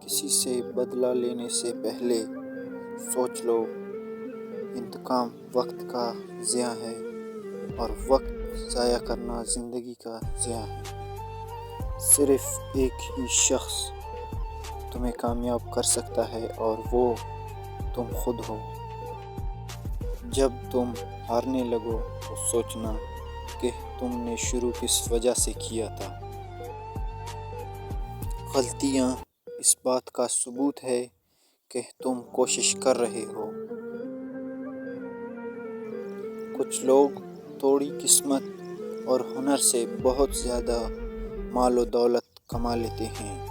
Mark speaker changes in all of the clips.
Speaker 1: کسی سے بدلہ لینے سے پہلے سوچ لو، انتقام وقت کا ضیاع ہے اور وقت ضائع کرنا زندگی کا ضیاع ہے۔ صرف ایک ہی شخص تمہیں کامیاب کر سکتا ہے اور وہ تم خود ہو۔ جب تم ہارنے لگو تو سوچنا کہ تم نے شروع کس وجہ سے کیا تھا۔ غلطیاں اس بات کا ثبوت ہے کہ تم کوشش کر رہے ہو۔ کچھ لوگ تھوڑی قسمت اور ہنر سے بہت زیادہ مال و دولت کما لیتے ہیں۔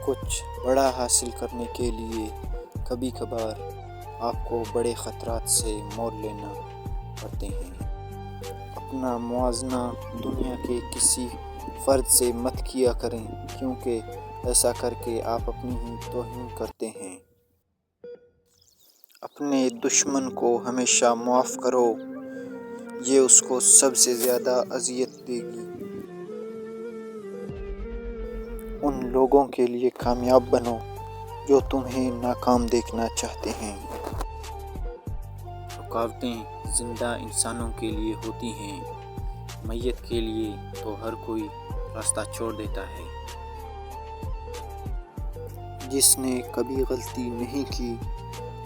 Speaker 1: کچھ بڑا حاصل کرنے کے لیے کبھی کبھار آپ کو بڑے خطرات سے مول لینا پڑتے ہیں۔ اپنا موازنہ دنیا کے کسی فرد سے مت کیا کریں، کیونکہ ایسا کر کے آپ اپنی ہی توہین کرتے ہیں۔ اپنے دشمن کو ہمیشہ معاف کرو، یہ اس کو سب سے زیادہ اذیت دے گی۔ ان لوگوں کے لیے کامیاب بنو جو تمہیں ناکام دیکھنا چاہتے ہیں۔ رکاوٹیں زندہ انسانوں کے لیے ہوتی ہیں، میت کے لیے تو ہر کوئی راستہ چھوڑ دیتا ہے۔ جس نے کبھی غلطی نہیں کی،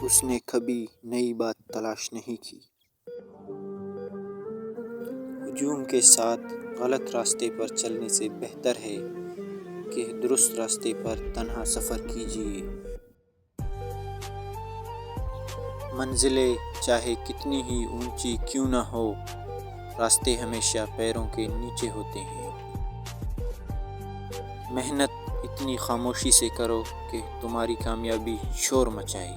Speaker 1: اس نے کبھی نئی بات تلاش نہیں کی۔ ہجوم کے ساتھ غلط راستے پر چلنے سے بہتر ہے کہ درست راستے پر تنہا سفر کیجیے۔ منزلیں چاہے کتنی ہی اونچی کیوں نہ ہو، راستے ہمیشہ پیروں کے نیچے ہوتے ہیں۔ محنت اتنی خاموشی سے کرو کہ تمہاری کامیابی شور مچائے۔